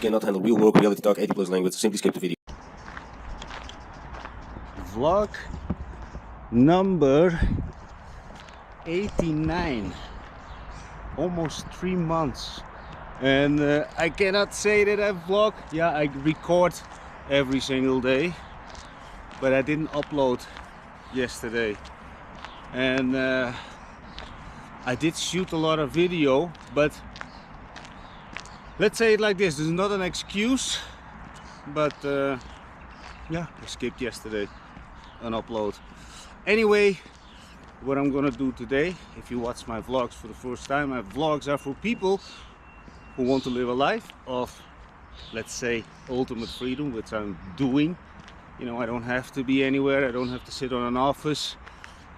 cannot handle real work, reality talk, 80+ language, simply skip the video. Vlog number 89, almost 3 months, and I cannot say that I vlog. Yeah, I record every single day, but I didn't upload yesterday, and I did shoot a lot of video, but let's say it like this, is not an excuse, but yeah, I skipped yesterday an upload. Anyway, what I'm gonna do today, if you watch my vlogs for the first time, my vlogs are for people who want to live a life of, let's say, ultimate freedom, which I'm doing. You know, I don't have to be anywhere, I don't have to sit on an office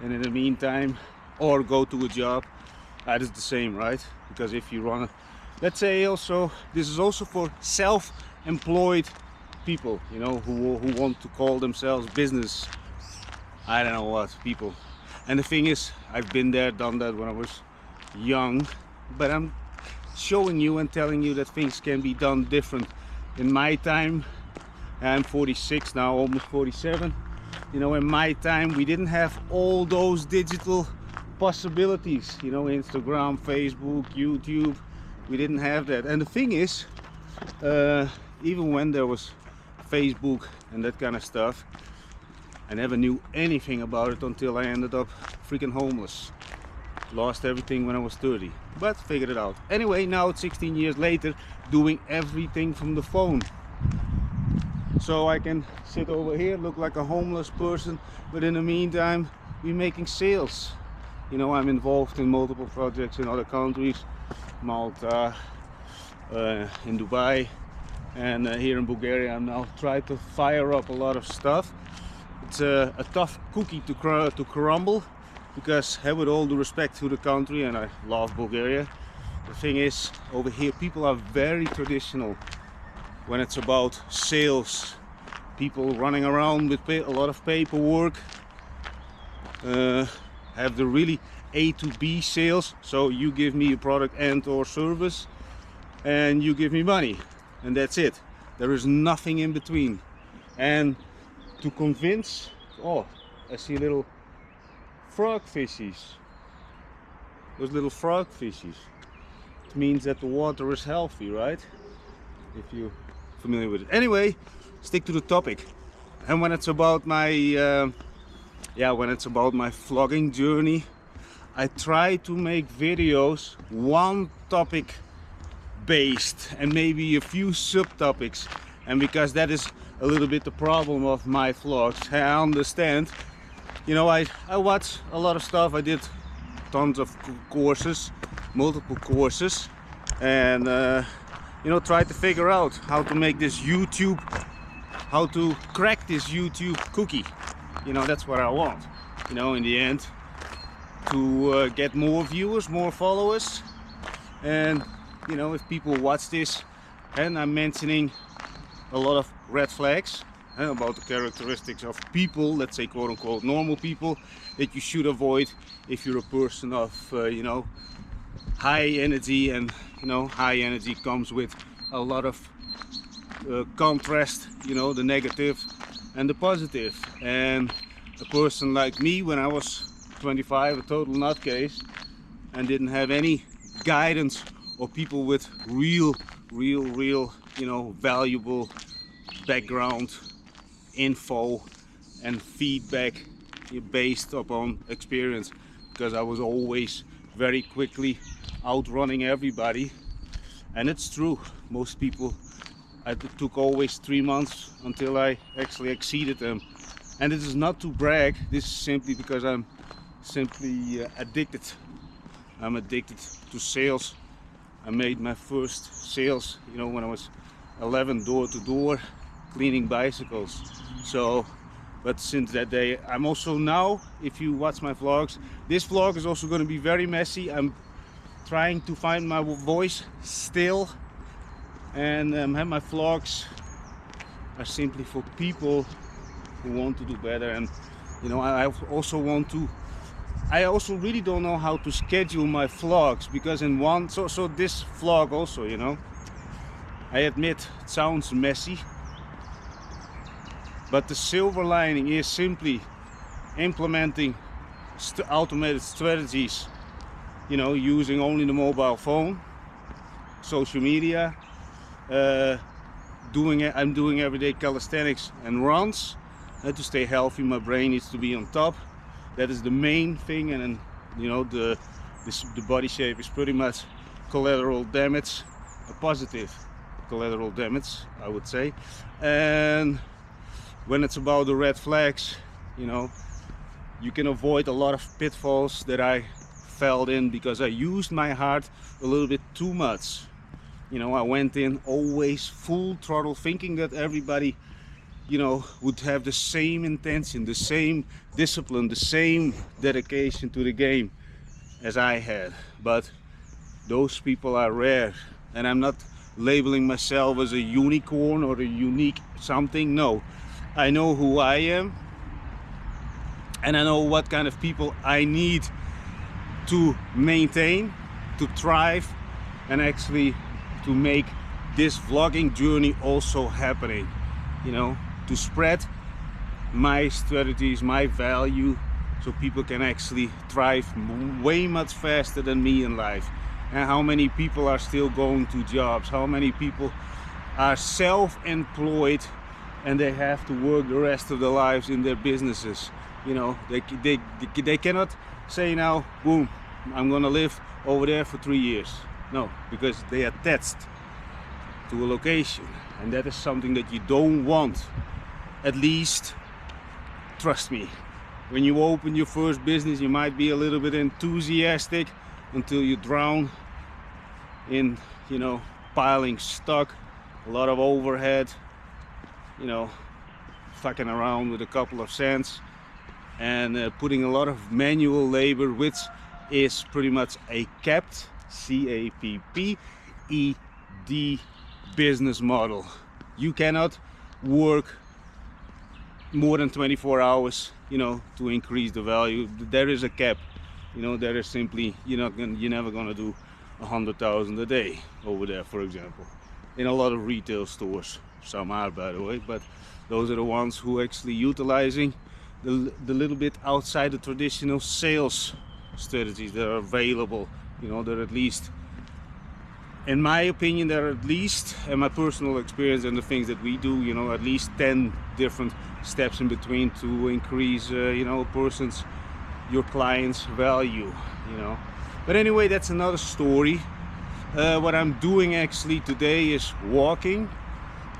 and in the meantime, or go to a job. That is the same, right? Because if you run a, let's say, also this is also for self-employed people, you know, who want to call themselves business, I don't know what, people. And the thing is, I've been there, done that when I was young, but I'm showing you and telling you that things can be done different. In my time, I'm 46 now, almost 47, you know, in my time we didn't have all those digital possibilities, you know, Instagram, Facebook, YouTube. We didn't have that. And the thing is, even when there was Facebook and that kind of stuff, I never knew anything about it until I ended up freaking homeless. Lost everything when I was 30, but figured it out. Anyway, now it's 16 years later, doing everything from the phone. So I can sit over here, look like a homeless person, but in the meantime, we're making sales. You know, I'm involved in multiple projects in other countries, Malta, in Dubai, and here in Bulgaria. I'm now trying to fire up a lot of stuff. It's a tough cookie to crumble, because with all due respect to the country, and I love Bulgaria, the thing is, over here people are very traditional when it's about sales. People running around with a lot of paperwork, have the really A to B sales. So you give me a product and or service and you give me money, and that's it. There is nothing in between. And to convince, oh, I see little frog fishies. Those little frog fishies. It means that the water is healthy, right? If you're familiar with it. Anyway, stick to the topic. And when it's about my when it's about my vlogging journey, I try to make videos one topic based and maybe a few subtopics. And because that is a little bit the problem of my vlogs, I understand. You know, I watch a lot of stuff. I did tons of courses, multiple courses, and you know, try to figure out how to make this YouTube, how to crack this YouTube cookie. You know, that's what I want, you know, in the end, to get more viewers, more followers. And you know, if people watch this and I'm mentioning a lot of red flags about the characteristics of people, let's say quote-unquote normal people, that you should avoid if you're a person of you know, high energy. And you know, high energy comes with a lot of contrast, you know, the negative and the positive. And a person like me, when I was 25, a total nutcase, and didn't have any guidance or people with real, you know, valuable background info and feedback based upon experience, because I was always very quickly outrunning everybody. And it's true, most people, it took always 3 months until I actually exceeded them. And this is not to brag, this is simply because I'm simply addicted. I'm addicted to sales. I made my first sales, you know, when I was 11, door to door, cleaning bicycles. So, but since that day, I'm also now, if you watch my vlogs, this vlog is also going to be very messy. I'm trying to find my voice still, and my vlogs are simply for people who want to do better. And you know, I also want to, I also really don't know how to schedule my vlogs, because in one, so this vlog also, you know, I admit it sounds messy, but the silver lining is simply implementing automated strategies, you know, using only the mobile phone, social media, I'm doing everyday calisthenics and runs to stay healthy. My brain needs to be on top. That is the main thing. And then, you know, the body shape is pretty much collateral damage, a positive collateral damage, I would say. And when it's about the red flags, you know, you can avoid a lot of pitfalls that I fell in because I used my heart a little bit too much. You know, I went in always full throttle, thinking that everybody, you know, would have the same intention, the same discipline, the same dedication to the game as I had. But those people are rare, and I'm not labeling myself as a unicorn or a unique something. No, I know who I am, and I know what kind of people I need to maintain, to thrive, and actually to make this vlogging journey also happening, you know, to spread my strategies, my value, so people can actually thrive way much faster than me in life. And how many people are still going to jobs? How many people are self-employed and they have to work the rest of their lives in their businesses? You know, they cannot say now, boom, I'm gonna live over there for 3 years. No, because they are attached to a location, and that is something that you don't want. At least, trust me, when you open your first business, you might be a little bit enthusiastic until you drown in, you know, piling stock, a lot of overhead, you know, fucking around with a couple of cents, and putting a lot of manual labor, which is pretty much a capped, C-A-P-P-E-D business model. You cannot work more than 24 hours, you know, to increase the value. There is a cap, you know. There is simply, you're never gonna do 100,000 a day over there, for example, in a lot of retail stores. Some are, by the way, but those are the ones who actually utilizing the little bit outside the traditional sales strategies that are available. You know, they're at least, in my opinion, there are at least, and my personal experience and the things that we do, you know, at least 10 different steps in between to increase, you know, your client's value, you know. But anyway, that's another story. What I'm doing actually today is walking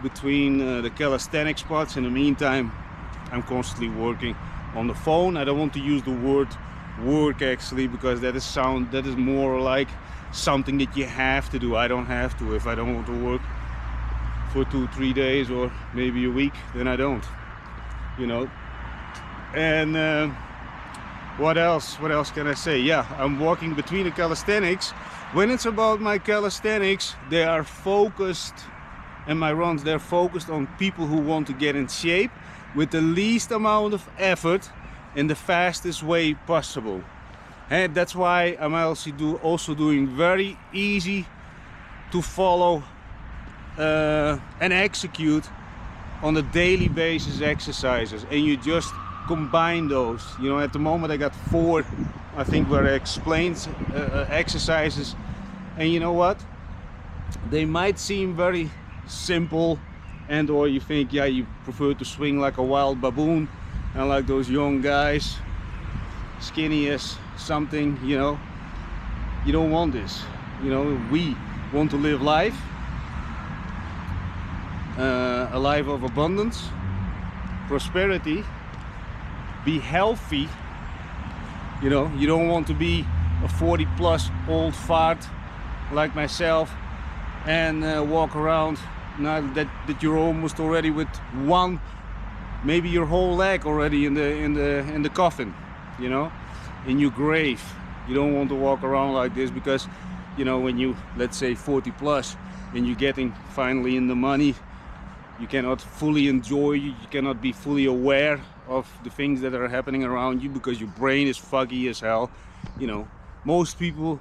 between the calisthenic spots. In the meantime, I'm constantly working on the phone. I don't want to use the word work actually, because that is more like something that you have to do. I don't have to. If I don't want to work for 2-3 days or maybe a week, then I don't, you know. And what else can I say? Yeah, I'm walking between the calisthenics. When it's about my calisthenics, they are focused, and my runs, they're focused on people who want to get in shape with the least amount of effort in the fastest way possible. And that's why I'm also doing very easy to follow and execute on a daily basis exercises, and you just combine those. You know, at the moment I got 4, I think, where I explained exercises, and you know what, they might seem very simple, and or you think, yeah, you prefer to swing like a wild baboon and like those young guys, skinny as something, you know. You don't want this. You know, we want to live life, a life of abundance, prosperity, be healthy. You know, you don't want to be a 40+ old fart like myself and walk around now that you're almost already with one, maybe your whole leg already in the coffin, you know, in your grave. You don't want to walk around like this, because, you know, when you, let's say 40+ and you're getting finally in the money, you cannot fully enjoy, you cannot be fully aware of the things that are happening around you, because your brain is foggy as hell. You know, most people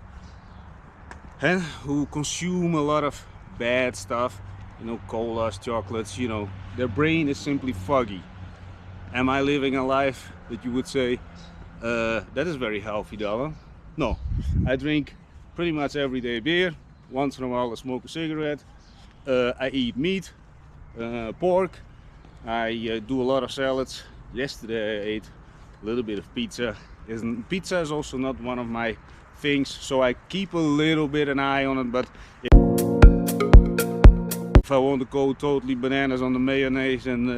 who consume a lot of bad stuff you know, colas, chocolates, you know, their brain is simply foggy. Am I living a life that you would say, that is very healthy, darling? No, I drink pretty much every day beer. Once in a while I smoke a cigarette. I eat meat, pork. I do a lot of salads. Yesterday I ate a little bit of pizza. Pizza is also not one of my things, so I keep a little bit an eye on it. But if I want to go totally bananas on the mayonnaise and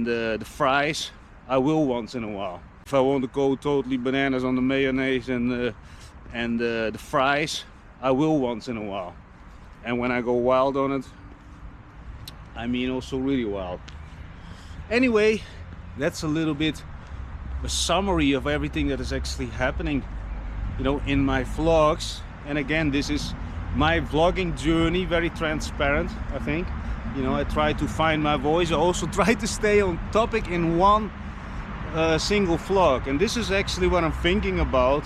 the fries, I will once in a while. If I want to go totally bananas on the mayonnaise and the fries, I will once in a while. And when I go wild on it, I mean also really wild. Anyway, that's a little bit a summary of everything that is actually happening, you know, in my vlogs. And again, this is my vlogging journey, very transparent, I think. You know, I try to find my voice. I also try to stay on topic in one single vlog. And this is actually what I'm thinking about.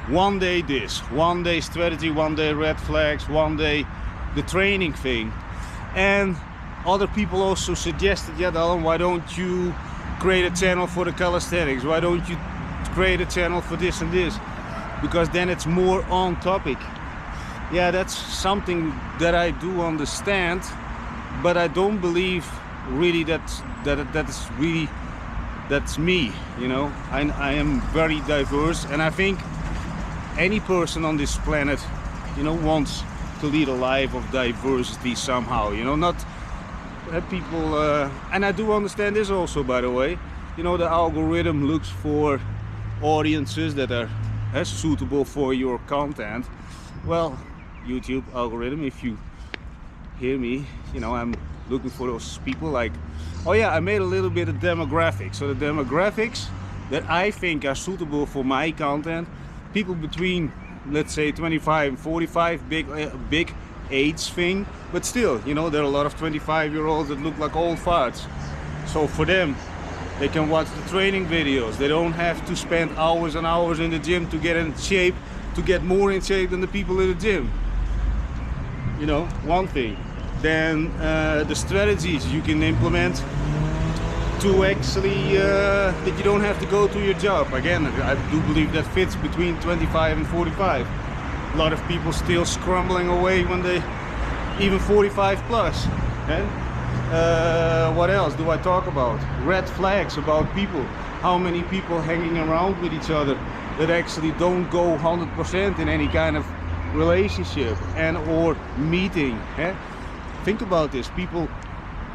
One day this, one day strategy, one day red flags, one day the training thing. And other people also suggested, yeah, Alan, why don't you create a channel for the calisthenics? Why don't you create a channel for this and this? Because then it's more on topic. Yeah, that's something that I do understand, but I don't believe really that's me, you know. I am very diverse, and I think any person on this planet, you know, wants to lead a life of diversity somehow, you know, not people, and I do understand this also, by the way, you know, the algorithm looks for audiences that are as suitable for your content. Well, YouTube algorithm, if you hear me, you know, I'm looking for those people like, oh yeah, I made a little bit of demographics. So the demographics that I think are suitable for my content, people between, let's say, 25 and 45, big age thing, but still, you know, there are a lot of 25-year-olds that look like old farts. So for them, they can watch the training videos. They don't have to spend hours and hours in the gym to get in shape, to get more in shape than the people in the gym. You know, one thing. Then the strategies you can implement to actually that you don't have to go to your job. Again, I do believe that fits between 25 and 45. A lot of people still scrambling away when they even 45 plus. And what else do I talk about? Red flags about people. How many people hanging around with each other that actually don't go 100% in any kind of relationship and or meeting. Think about this. People,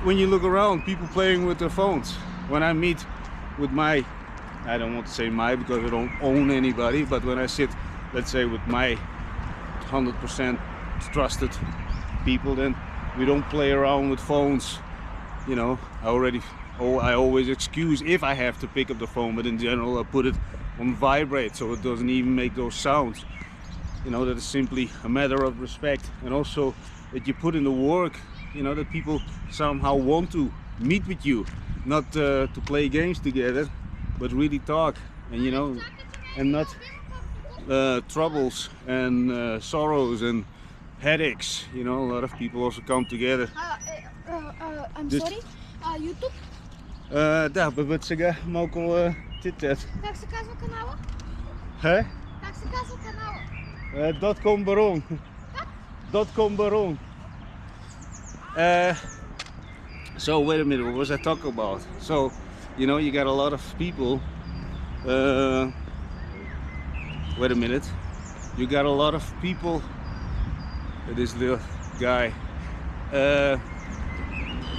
when you look around, people playing with their phones. When I meet with my, I don't want to say my because I don't own anybody, but when I sit, let's say, with my 100% trusted people, then we don't play around with phones. You know, I always excuse if I have to pick up the phone, but in general I put it on vibrate so it doesn't even make those sounds. You know, that is simply a matter of respect, and also that you put in the work, you know, that people somehow want to meet with you, not to play games together, but really talk, and you know, and not troubles and sorrows and headaches. You know, a lot of people also come together. I'm Just- sorry, YouTube? Да, бъбът сега малко чит-чат. Как се казва канала? Hè? Как се казва канала? .com baron. .com baron. So wait a minute, what was I talking about? So, you know, you got a lot of people. Wait a minute. You got a lot of people. This little guy.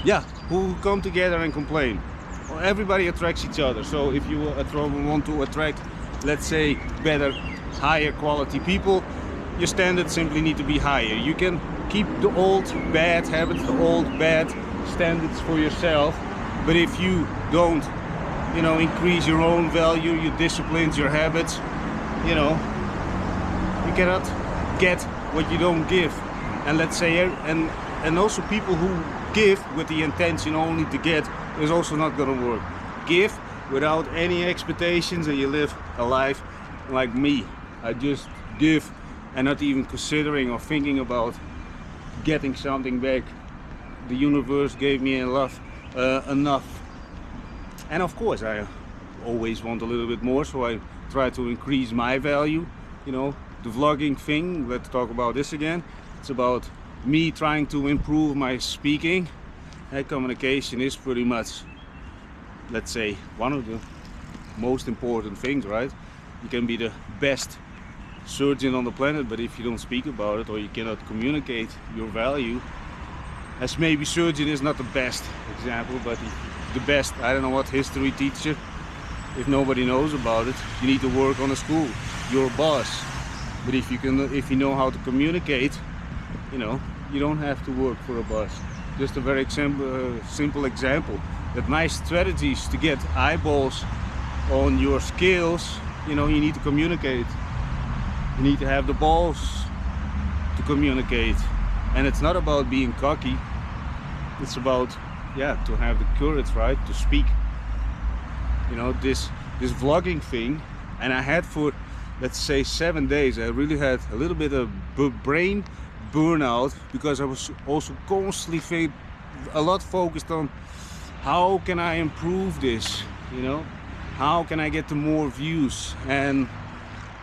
Yeah, who come together and complain. Well, everybody attracts each other. So if you want to attract, let's say, better, higher quality people, your standards simply need to be higher. You can keep the old bad habits, the old bad standards for yourself, but if you don't, you know, increase your own value, your disciplines, your habits, you know, you cannot get what you don't give. And let's say, and also people who give with the intention only to get is also not going to work. Give without any expectations and you live a life like me. I just give and not even considering or thinking about getting something back the universe gave me enough. And of course I always want a little bit more, so I try to increase my value. You know, the vlogging thing, let's talk about this again. It's about me trying to improve my speaking. And communication is pretty much, let's say, one of the most important things, right? You can be the best surgeon on the planet, but if you don't speak about it, or you cannot communicate your value, as maybe surgeon is not the best example, but the best, I don't know what, history teacher, if nobody knows about it, you need to work on a school. You're a boss. But if you know how to communicate, you know, you don't have to work for a boss. Just a very simple example. That my strategies to get eyeballs on your skills, you know, you need to communicate. You need to have the balls to communicate. And it's not about being cocky. It's about, yeah, to have the courage, right, to speak. You know, this vlogging thing, and I had for, let's say, 7 days, I really had a little bit of brain burnout, because I was also constantly a lot focused on how can I improve this, you know, how can I get to more views. And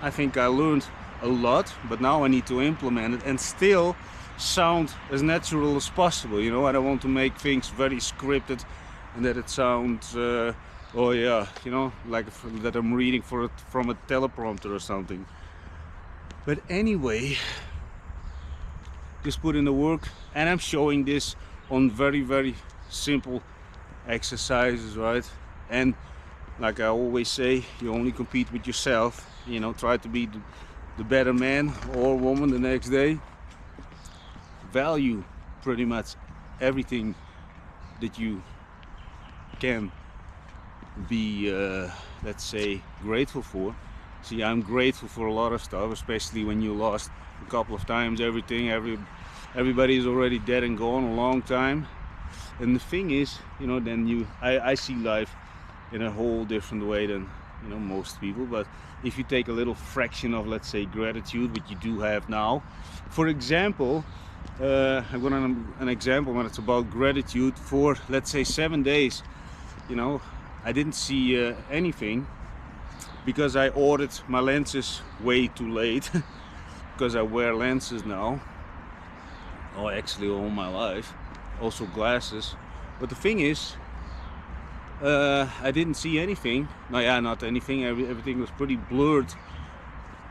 I think I learned a lot, but now I need to implement it and still sound as natural as possible. You know, I don't want to make things very scripted and that it sounds oh yeah, you know, like that I'm reading from a teleprompter or something. But anyway, just put in the work, and I'm showing this on very simple exercises, right? And like I always say, you only compete with yourself. You know, try to be the better man or woman the next day. Value pretty much everything that you can be, let's say, grateful for. See, I'm grateful for a lot of stuff, especially when you lost a couple of times everybody is already dead and gone a long time. And the thing is, you know, then I see life in a whole different way than, you know, most people. But if you take a little fraction of, let's say, gratitude, which you do have now, for example, I've got an example when it's about gratitude. For, let's say, 7 days, you know, I didn't see anything, because I ordered my lenses way too late. Because I wear lenses now, or actually all my life, also glasses. But the thing is, I didn't see anything. No, yeah, not anything. Everything was pretty blurred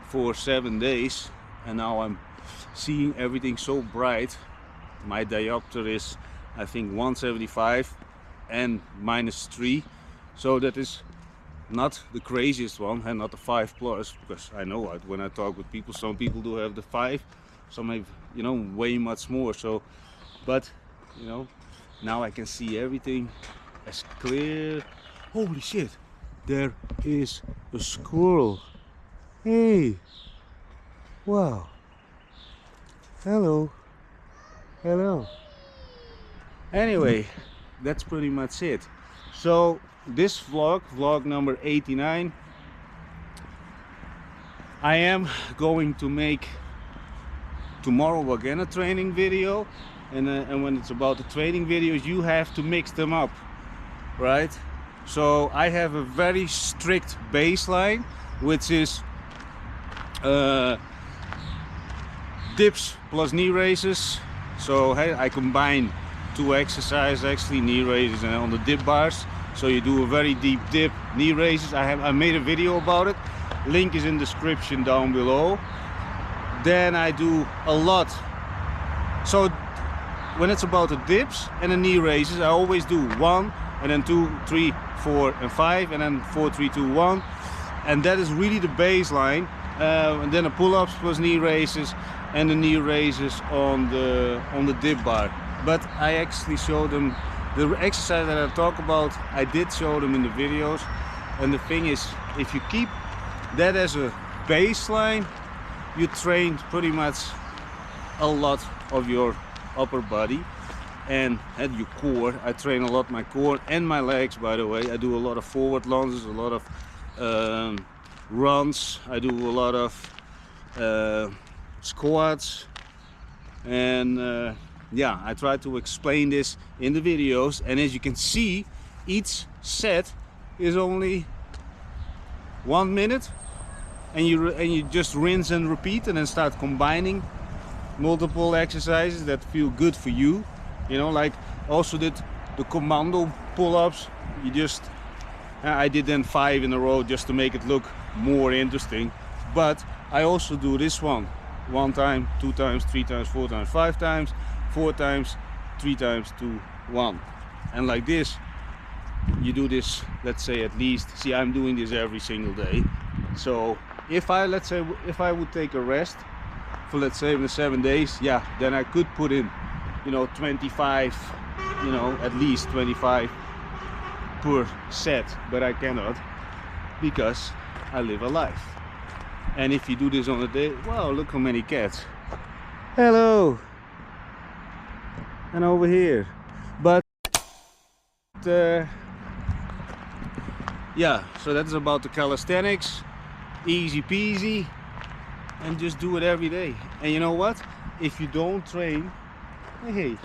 for 7 days, and now I'm seeing everything so bright. My diopter is, I think, 175 and -3, so that is not the craziest one, and not the 5 plus, because I know when I talk with people, some people do have the 5, some have, you know, way much more. So, but you know, now I can see everything as clear. Holy shit, there is a squirrel. Hey, wow, hello. Anyway, that's pretty much it. So this vlog number 89, I am going to make tomorrow again a training video, and when it's about the training videos, you have to mix them up, right? So I have a very strict baseline, which is dips plus knee raises. So hey, I combine 2 exercises, actually, knee raises and on the dip bars. So you do a very deep dip, knee raises. I made a video about it. Link is in the description down below. Then I do a lot. So when it's about the dips and the knee raises, I always do 1 and then 2, 3, 4 and 5, and then 4, 3, 2, 1. And that is really the baseline. And then the pull-ups plus knee raises, and the knee raises on the dip bar. But I actually show them the exercise that I talk about. I did show them in the videos, and the thing is, if you keep that as a baseline, you train pretty much a lot of your upper body and at your core. I train a lot my core and my legs, by the way. I do a lot of forward lunges, a lot of runs. I do a lot of squats, and yeah, I try to explain this in the videos, and as you can see, each set is only 1 minute, and you just rinse and repeat, and then start combining multiple exercises that feel good for you. You know, like also did the Commando pull-ups. You just I did then 5 in a row just to make it look more interesting, but I also do this one 1 time, 2 times, 3 times, 4 times, 5 times, 4 times, 3 times, 2, 1, and like this you do this, let's say at least, see, I'm doing this every single day. So if I, let's say, if I would take a rest for, let's say, the 7 days, yeah, then I could put in, you know, 25, you know, at least 25 per set, but I cannot, because I live a life. And if you do this on a day, wow, look how many cats. Hello. And over here. But yeah, so that's about the calisthenics. Easy peasy, and just do it every day. And you know what, if you don't train, hey,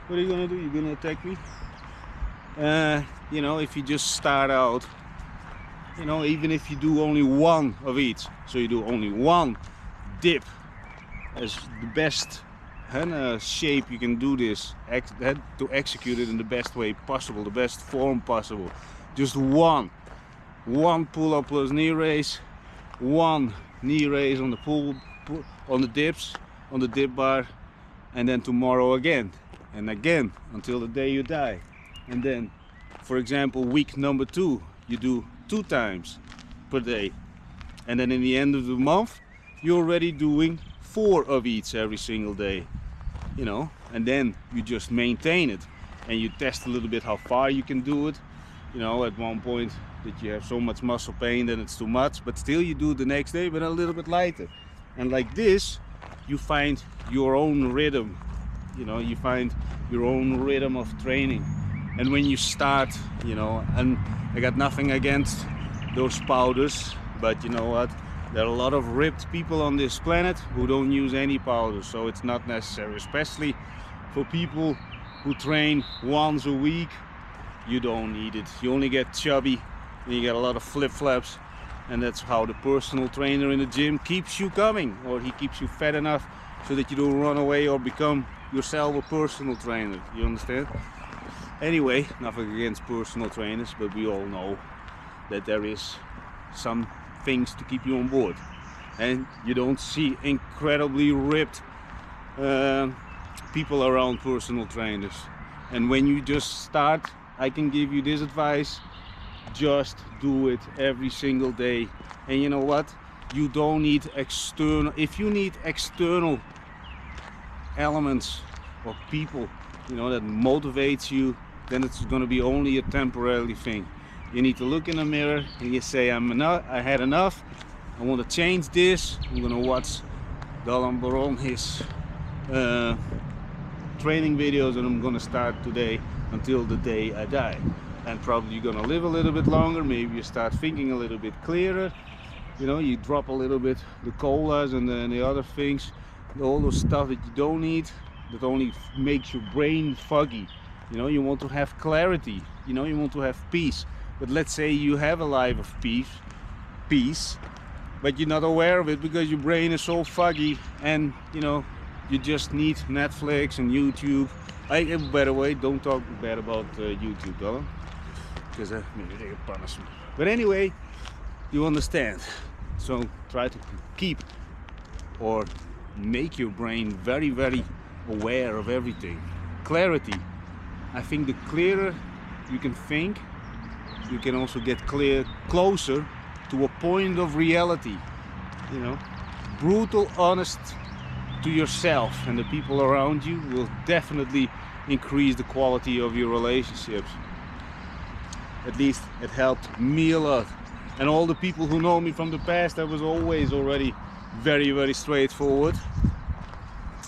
what are you gonna do? You're gonna attack me? You know, if you just start out, you know, even if you do only 1 of each, so you do only 1 dip as the best shape you can do this, to execute it in the best way possible, the best form possible. Just one pull-up plus knee raise, 1 knee raise on the on the dips, on the dip bar, and then tomorrow again and again until the day you die. And then, for example, week number 2, you do 2 times per day, and then in the end of the month you're already doing 4 of each every single day, you know. And then you just maintain it, and you test a little bit how far you can do it. You know, at one point that you have so much muscle pain that it's too much, but still you do it the next day, but a little bit lighter. And like this you find your own rhythm, you know, you find your own rhythm of training. And when you start, you know, and I got nothing against those powders, but you know what, there are a lot of ripped people on this planet who don't use any powders, so it's not necessary, especially for people who train once a week. You don't need it. You only get chubby and you get a lot of flip-flaps, and that's how the personal trainer in the gym keeps you coming, or he keeps you fat enough so that you don't run away or become yourself a personal trainer. You understand? Anyway, nothing against personal trainers, but we all know that there is some things to keep you on board, and you don't see incredibly ripped people around personal trainers. And when you just start, I can give you this advice: just do it every single day. And you know what, you don't need external, if you need external elements or people, you know, that motivates you, then it's going to be only a temporary thing. You need to look in the mirror and you say, I had enough, I want to change this. I'm going to watch Dalan Baron, his training videos, and I'm going to start today until the day I die. And probably you're going to live a little bit longer. Maybe you start thinking a little bit clearer, you know, you drop a little bit the colas and the other things, all those stuff that you don't need, that only makes your brain foggy. You know, you want to have clarity, you know, you want to have peace. But let's say you have a life of peace, but you're not aware of it because your brain is so foggy, and you know, you just need Netflix and YouTube. By the way, don't talk bad about YouTube, though, because maybe they get punished. But anyway, you understand. So try to keep or make your brain very, very aware of everything. Clarity. I think the clearer you can think, you can also get closer to a point of reality. You know, brutal, honest to yourself and the people around you will definitely increase the quality of your relationships. At least it helped me a lot. And all the people who know me from the past, I was always already very, very straightforward.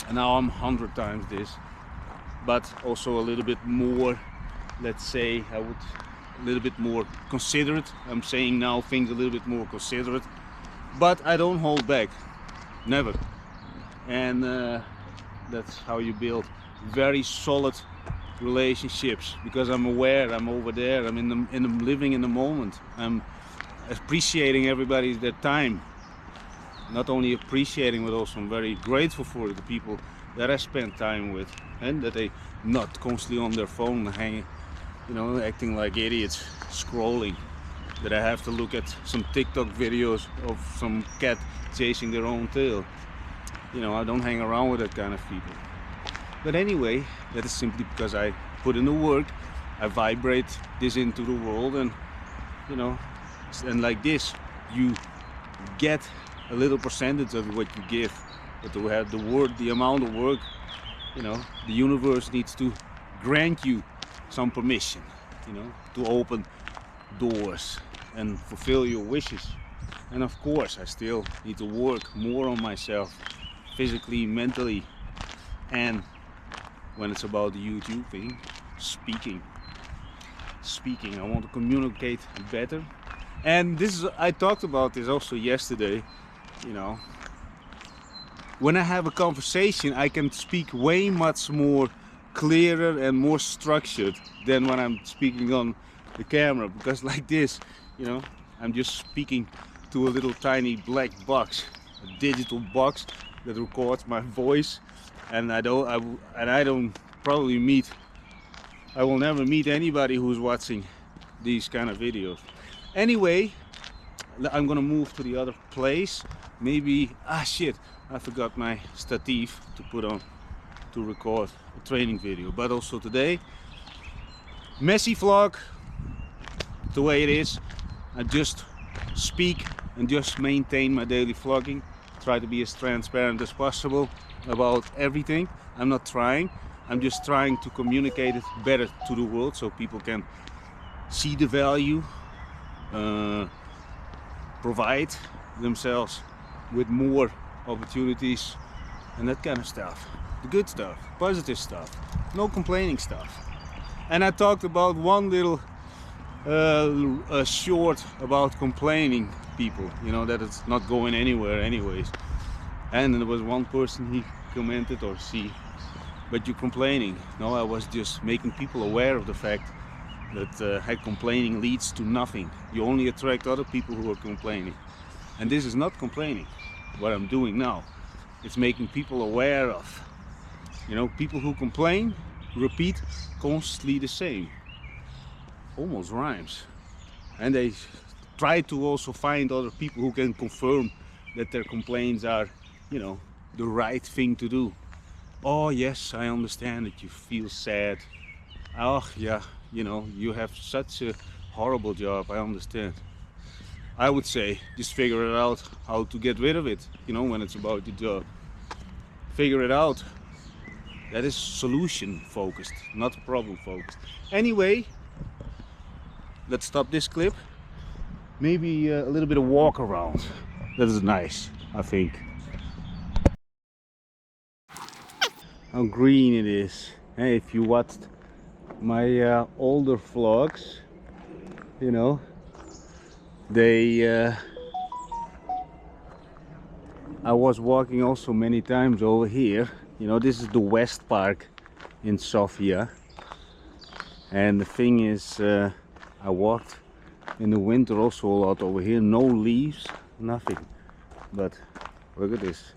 And now I'm 100 times this, but also a little bit more, let's say, a little bit more considerate. I'm saying now things a little bit more considerate, but I don't hold back, never. And that's how you build very solid relationships, because I'm aware I'm over there. I'm living in the moment. I'm appreciating everybody's their time. Not only appreciating, but also I'm very grateful for the people that I spend time with, and that they not constantly on their phone hanging, you know, acting like idiots, scrolling. That I have to look at some TikTok videos of some cat chasing their own tail. You know, I don't hang around with that kind of people. But anyway, that is simply because I put in the work, I vibrate this into the world, and you know, and like this, you get a little percentage of what you give. But to have the amount of work, you know, the universe needs to grant you some permission, you know, to open doors and fulfill your wishes. And of course, I still need to work more on myself, physically, mentally, and when it's about the YouTube thing, speaking. I want to communicate better. And this is, I talked about this also yesterday, you know, when I have a conversation, I can speak way much more clearer and more structured than when I'm speaking on the camera, because like this, you know, I'm just speaking to a little tiny black box, a digital box that records my voice, and I will never meet anybody who's watching these kind of videos. Anyway, I'm gonna move to the other place. Maybe, shit, I forgot my stative to put on to record a training video. But also today, messy vlog, the way it is. I just speak and just maintain my daily vlogging. Try to be as transparent as possible about everything. I'm not trying, I'm just trying to communicate it better to the world so people can see the value, provide themselves with more opportunities and that kind of stuff. The good stuff, positive stuff, no complaining stuff. And I talked about one little short about complaining people, you know, that it's not going anywhere anyways. And there was one person, he commented, or she, but you're complaining. No, I was just making people aware of the fact that complaining leads to nothing. You only attract other people who are complaining. And this is not complaining, what I'm doing now. It's making people aware of, you know, people who complain repeat constantly the same. Almost rhymes. And they try to also find other people who can confirm that their complaints are, you know, the right thing to do. Oh yes, I understand that you feel sad. Oh yeah, you know, you have such a horrible job, I understand. I would say just figure it out how to get rid of it, you know, when it's about your job. Figure it out. That is solution focused, not problem focused. Anyway, let's stop this clip. Maybe a little bit of walk around. That is nice, I think. How green it is. Hey, if you watched my older vlogs, you know, I was walking also many times over here. You know, this is the West Park in Sofia. And the thing is, I walked in the winter also a lot over here. No leaves, nothing. But look at this.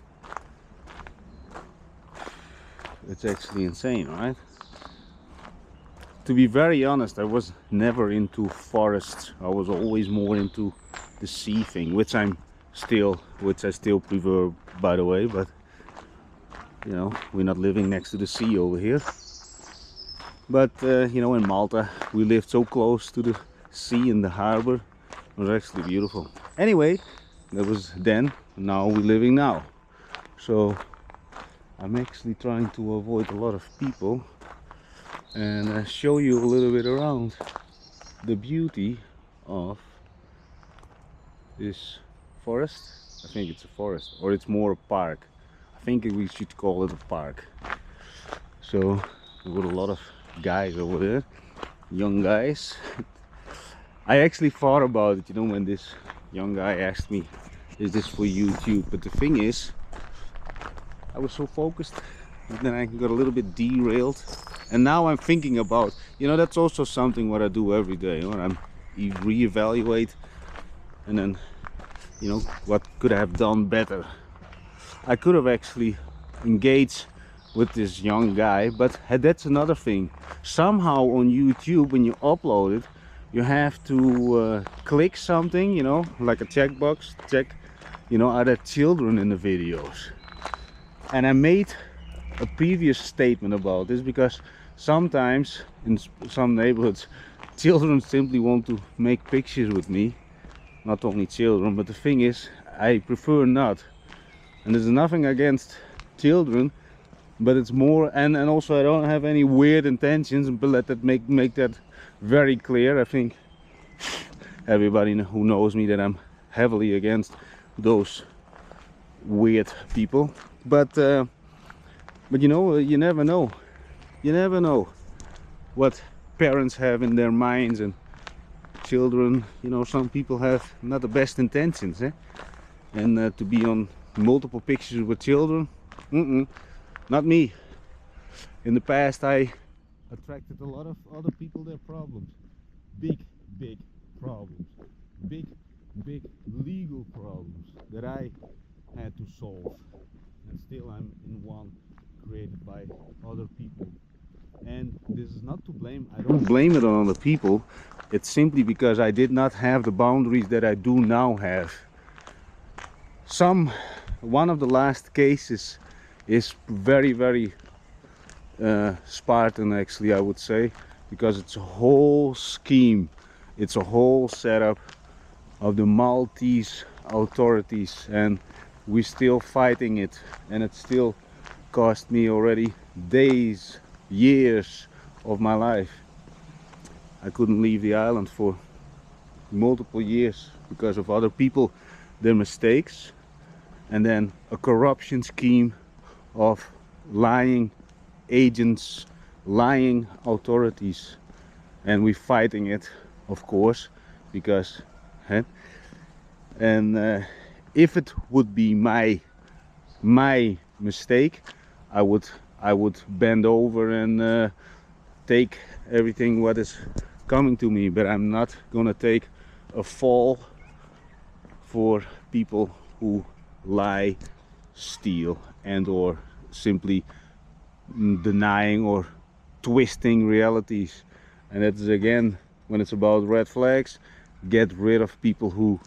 It's actually insane, right? To be very honest, I was never into forests. I was always more into the sea thing, which I still prefer, by the way. But you know, we're not living next to the sea over here. But you know, in Malta we lived so close to the sea in the harbor. It was actually beautiful. Anyway, that was then. Now we're living now. So I'm actually trying to avoid a lot of people and show you a little bit around the beauty of this forest. I think it's a forest, or it's more a park. I think we should call it a park. So there were a lot of guys over there, young guys. I actually thought about it, you know, when this young guy asked me, is this for YouTube? But the thing is, I was so focused but then I got a little bit derailed. And now I'm thinking about, you know, that's also something what I do every day. When I'm reevaluate, and then, you know, what could I have done better? I could have actually engaged with this young guy, but that's another thing. Somehow on YouTube, when you upload it, you have to click something, you know, like a checkbox, check, you know, are there children in the videos? And I made a previous statement about this because sometimes in some neighborhoods, children simply want to make pictures with me. Not only children, but the thing is, I prefer not. And there's nothing against children, but it's more, and also I don't have any weird intentions, but let that make that very clear. I think everybody who knows me that I'm heavily against those weird people. But you know, you never know. You never know what parents have in their minds, and children, you know, some people have not the best intentions, eh? And to be on multiple pictures with children, not me. In the past I attracted a lot of other people, their problems, big problems, big legal problems that I had to solve, and still I'm in one created by other people. And this is not to blame, I don't blame it on other people, it's simply because I did not have the boundaries that I do now have. One of the last cases is very Spartan, actually, I would say, because it's a whole scheme, it's a whole setup of the Maltese authorities, and we're still fighting it, and it still cost me already days, years of my life. I couldn't leave the island for multiple years because of other people, their mistakes, and then a corruption scheme of lying agents, lying authorities, and we're fighting it, of course, because if it would be my mistake, I would bend over and take everything what is coming to me, but I'm not gonna take a fall for people who lie, steal, and or simply denying or twisting realities. And that's again, when it's about red flags, get rid of people who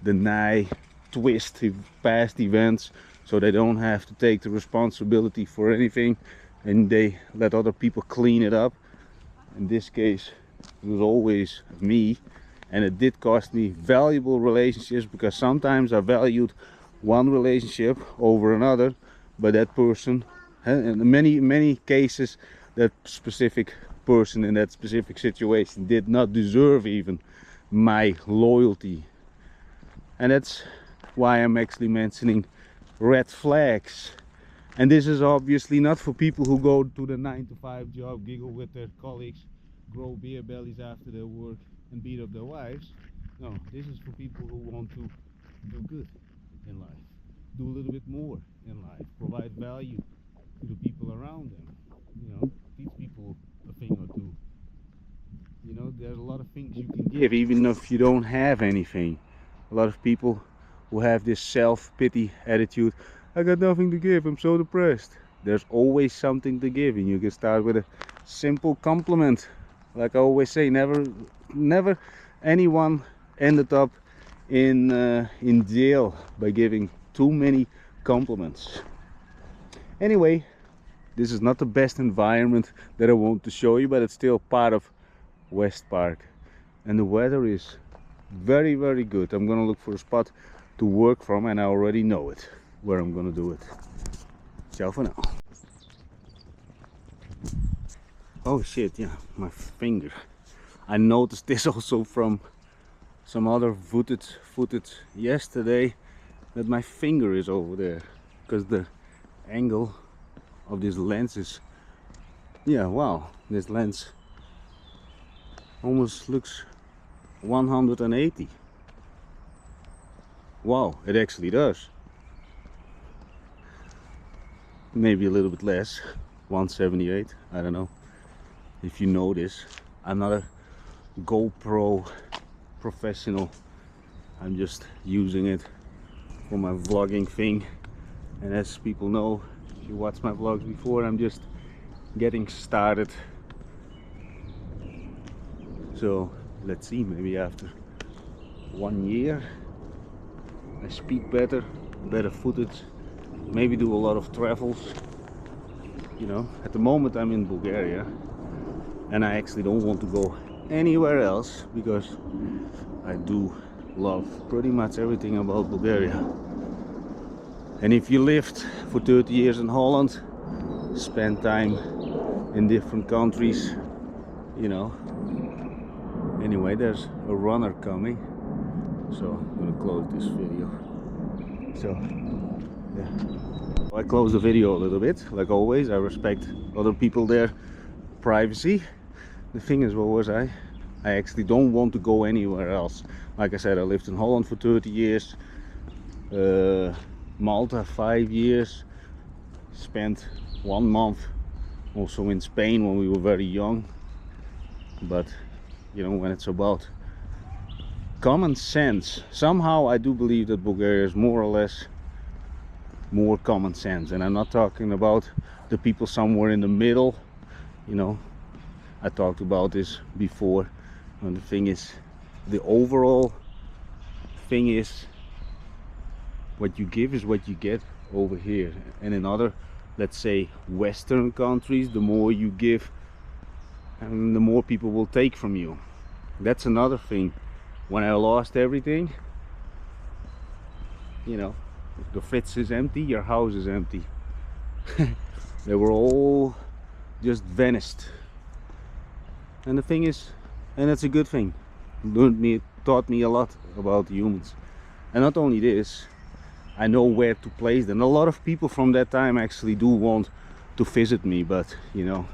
deny, twist past events, so they don't have to take the responsibility for anything, and they let other people clean it up. In this case, it was always me, and it did cost me valuable relationships, because sometimes I valued one relationship over another, but that person, in many cases, that specific person in that specific situation did not deserve even my loyalty. And that's why I'm actually mentioning red flags. And this is obviously not for people who go to the 9-to-5 job, giggle with their colleagues, grow beer bellies after their work, and beat up their wives. No, this is for people who want to do good in life, do a little bit more in life, provide value to the people around them, you know, teach people a thing or two. You know, there's a lot of things you can give even if you don't have anything. A lot of people who have this self-pity attitude, I got nothing to give, I'm so depressed. There's always something to give, and you can start with a simple compliment. Like I always say, never anyone ended up in jail by giving too many compliments. Anyway, this is not the best environment that I want to show you, but it's still part of West Park, and the weather is very good. I'm gonna look for a spot to work from, and I already know it, where I'm gonna do it. Ciao for now. Oh shit, yeah, my finger. I noticed this also from some other footage yesterday, that my finger is over there, because the angle of this lens is, yeah, wow, this lens almost looks 180. Wow, it actually does. maybe a little bit less, 178. I don't know if you notice. I'm not a GoPro professional. I'm just using it for my vlogging thing, and as people know, if you watch my vlogs before, I'm just getting started. So let's see, maybe after 1 year I speak better footage, maybe do a lot of travels. You know, at the moment I'm in Bulgaria and I actually don't want to go anywhere else because I do love pretty much everything about Bulgaria. And if you lived for 30 years in Holland, spend time in different countries, you know. Anyway, there's a runner coming, so I'm gonna close this video. So yeah, I close the video a little bit, like always. I respect other people, their privacy. The thing is, what was I actually don't want to go anywhere else. Like I said, I lived in Holland for 30 years, Malta 5 years, spent 1 month also in Spain when we were very young. But you know, when it's about common sense, somehow I do believe that Bulgaria is more or less more common sense. And I'm not talking about the people somewhere in the middle, you know. I talked about this before, and the thing is, the overall thing is, what you give is what you get over here. And in other, let's say, Western countries, the more you give and the more people will take from you. That's another thing. When I lost everything, you know, the fridge is empty, your house is empty. They were all just vanished. And the thing is, and it's a good thing, taught me a lot about humans. And not only this, I know where to place them. A lot of people from that time actually do want to visit me, but you know,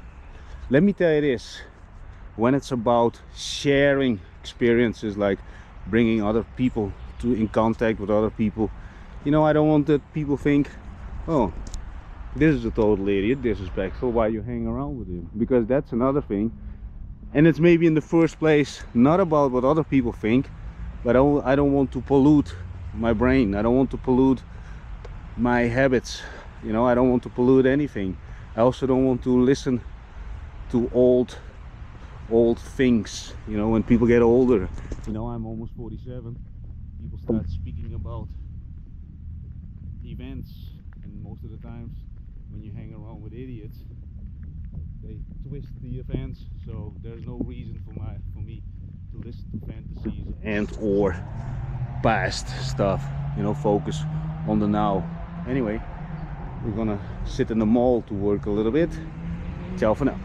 let me tell you this, when it's about sharing experiences, like bringing other people in contact with other people, you know, I don't want that people think, oh, this is a total idiot, disrespectful, why you hang around with him? Because that's another thing. And it's maybe in the first place not about what other people think, but I don't want to pollute my brain. I don't want to pollute my habits, you know. I don't want to pollute anything. I also don't want to listen to old things, you know. When people get older, you know, I'm almost 47, people start speaking about events, and most of the times when you hang around with idiots, they twist the events. So there's no reason for me to listen to fantasies and or past stuff, you know. Focus on the now. Anyway, we're gonna sit in the mall to work a little bit. Ciao for now.